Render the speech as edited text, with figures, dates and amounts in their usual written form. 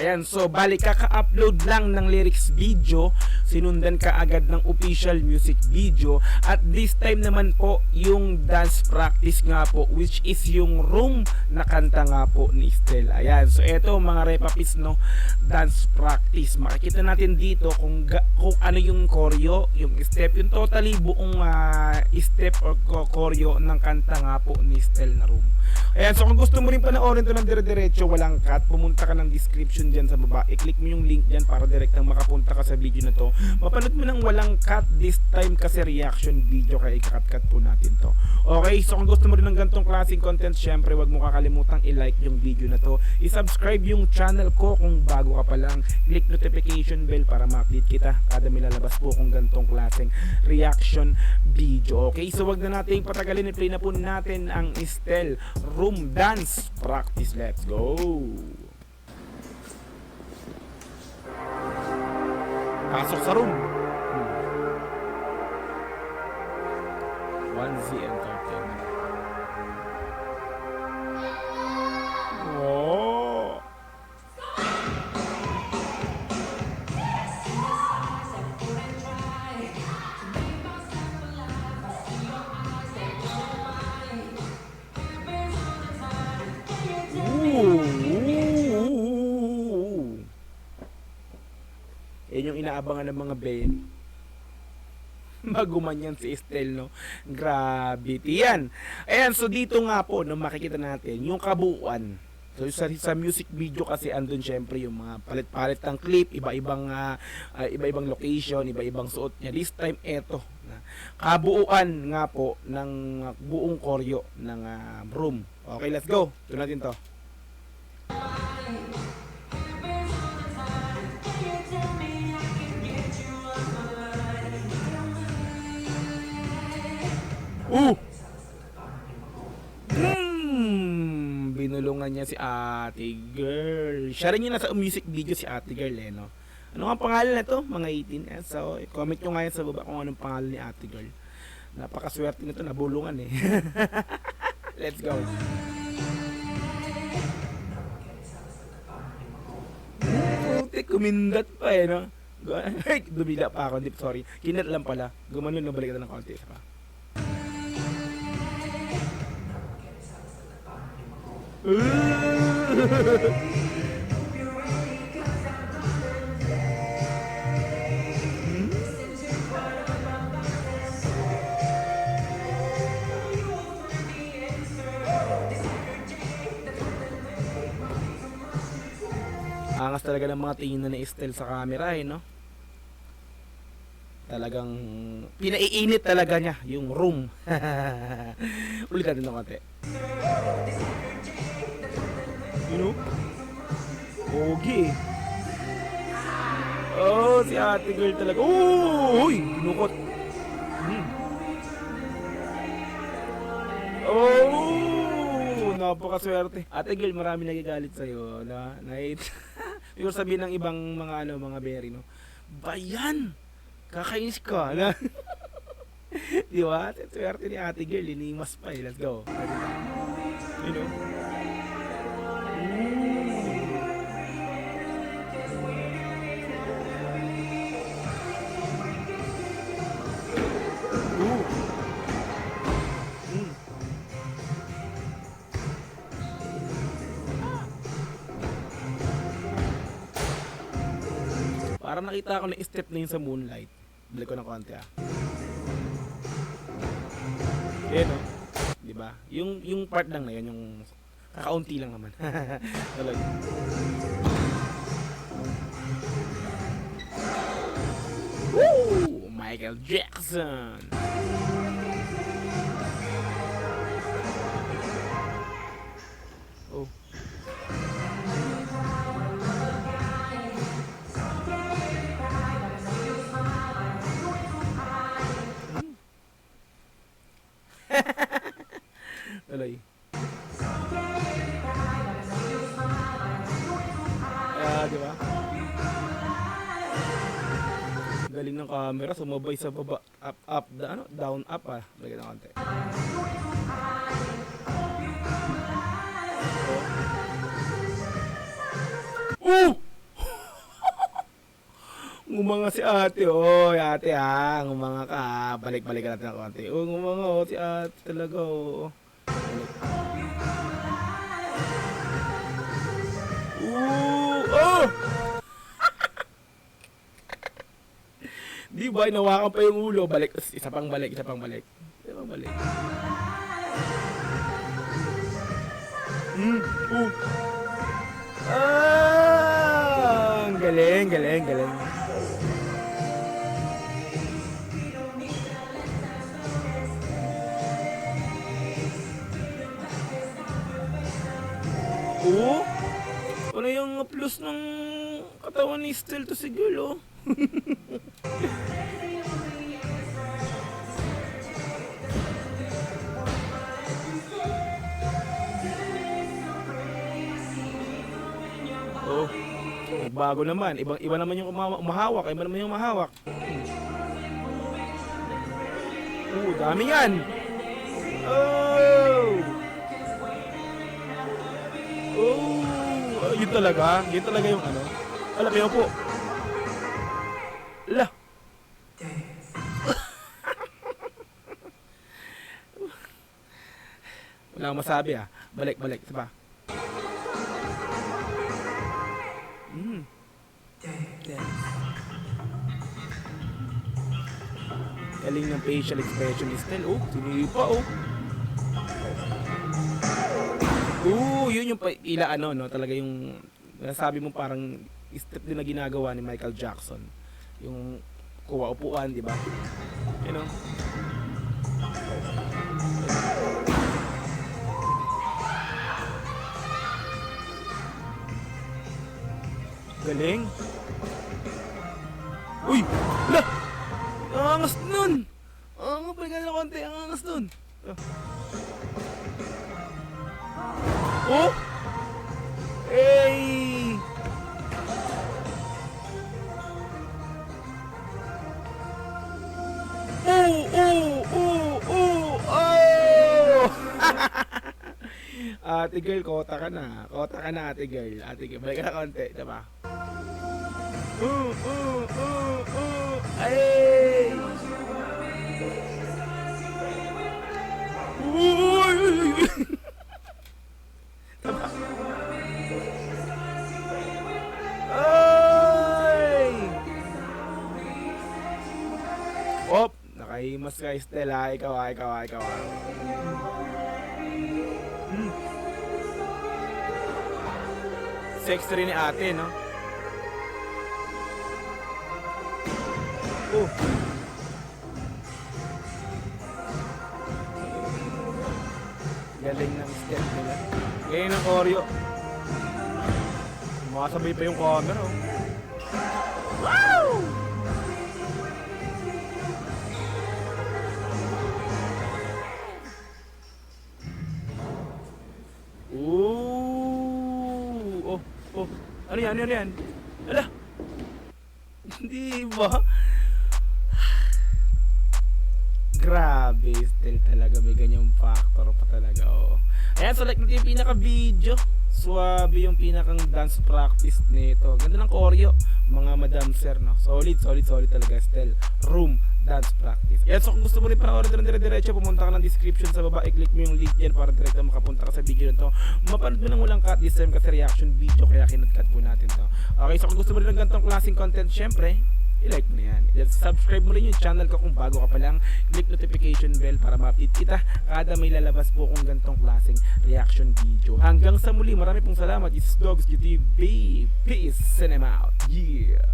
Ayan, so bali kaka-upload lang ng lyrics video, sinundan ka agad ng official music video, at this time naman po yung dance practice nga po, which is yung Room na kanta nga po ni Estel. Ayan, so eto mga repapis, no, dance practice. Makikita natin dito kung ano yung choreo, yung step, yung totally buong step or choreo ng kanta nga po ni Estel na Room. Ayan, so kung gusto mo rin panoorin to ng dire-diretso, walang cut, pumunta ka ng description dyan sa baba, i-click mo yung link dyan para direktang makapunta ka sa video na to. Mapanood mo ng walang cut this time kasi reaction video, kaya i-cut po natin to. Okay, so kung gusto mo rin ng ganitong klaseng content, syempre wag mo kakalimutang i-like yung video na to, i-subscribe yung channel ko kung bago ka pa lang, click notification bell para ma-update kita kada may lalabas po kung ganitong klaseng reaction video. Okay, so wag na nating patagalin, i-play na po natin ang Estel Room dance practice. Let's go. Pasok sa room. 1Z Entertainment. Oh. Yan yung inaabangan ng mga bayan. Magumanyan si Estel, no? Gravity yan. Ayan, so dito nga po, no, makikita natin yung kabuuan. So sa music video kasi andun syempre yung mga palit-palit ng clip, iba-ibang location, iba-ibang suot niya. This time eto, kabuuan nga po ng buong choreo ng Room. Okay, let's go. Ito natin to. Binulungan niya si Ate Girl. Siya rin yung nasa music video, si Ate Girl, eh, no? Ano nga pangalan na to, mga 18? So, comment nyo nga yan sa baba kung anong pangalan ni Ate Girl. Napakaswerte nito, nabulungan eh. Let's go. Puti, kumindat pa eh, no? Dumila pa ako, sorry. Kinat lang pala. Gumanon, nabalik na ng konti. Isa pa. Angas talaga ng mga tingin na ni Estel sa camera, eh, no? Talagang pinaiinit talaga niya yung Room. Ulit natin ng konti. You know? Okay. Oh, si Ate Girl talaga. Oh, uy, binukot. Oh, napakaswerte. Ate Girl, marami nagagalit sa'yo. Siguro sabihin ng ibang mga berry, no? Bayan! Kakainis ka, na? Di ba? Swerte ni Ate Girl, linimas pa eh. Let's go. You know? Parang nakita ko na step na yun sa Moonlight. Balik ko ng konti Eh, no? Diba? Yung part lang na yun, yung kakaunti lang naman. Talaga. Woo! Michael Jackson! Oh. Tuloy. Di ba? Galing ng camera, sumabay sa baba, up, down, up Lagyan ng konti. ngumanga si ate. Oy, ate ha. Ngumanga ka ha. Balik-balikan natin ng konti. Oh, ngumanga oh, si ate talaga oh. Oh! Di ba, inawakan pa yung ulo. Balik. Isa pang balik. Isa pang balik. Isa pang balik. Ang galing, galing, galing. Ano yung plus ng katawan ni Estel to si girl, oh? Oh, bago naman. Iba naman yung umahawak. Iba naman yung umahawak. Dami yan. Yun talaga. Yun talaga yung ano. Alam mo po. Lah. Wala akong masabi ah. Balik. Diba? Galing ng facial expression ni Estel. Oh, sinipa oh. Yun yung no? Talaga yung nasabi mo parang step din na ginagawa ni Michael Jackson. Yung kuha upuan, di ba? You know? Galing. Uy! Lah! Ang angas nun! Ang pagkala na konti, ang angas nun! Oh! Hey! Oh! Ate girl, kota ka na. Kota ka na, ate girl. Ate girl, balik ka na konti, diba? Ay! Op! Nakahimas ka, Estel ha. Ikaw. Sex rin ni ate, no? Oh! Galing ng step nila. Galing ng choreo. Makasabay pa yung camera, oh. Wow! Oh. Ano yan? Ala! Di ba? Grabe, Estel talaga. May ganyang factor pa talaga, oh. Ayan, so like natin yung pinaka-video. Swabe yung pinakang dance practice nito. Ganda ng choreo, mga madam sir, no? Solid talaga, Estel. Room dance practice. Yan, so kung gusto mo rin panoorin ito ng dire-diretso, pumunta ka ng description sa baba, i-click mo yung link dyan para direkta makapunta ka sa video nito. Mapanood mo lang walang cut this time kasi reaction video, kaya kinat-cut po natin to. Okay, so kung gusto mo rin ng ganitong klaseng content, syempre, i-like mo na yan. Subscribe mo rin yung channel ko kung bago ka pa lang. Click notification bell para ma-update kita kada may lalabas po kung ganitong klaseng reaction video. Hanggang sa muli, marami pong salamat. It's Dogs GTV. Peace and I'm out. Yeah!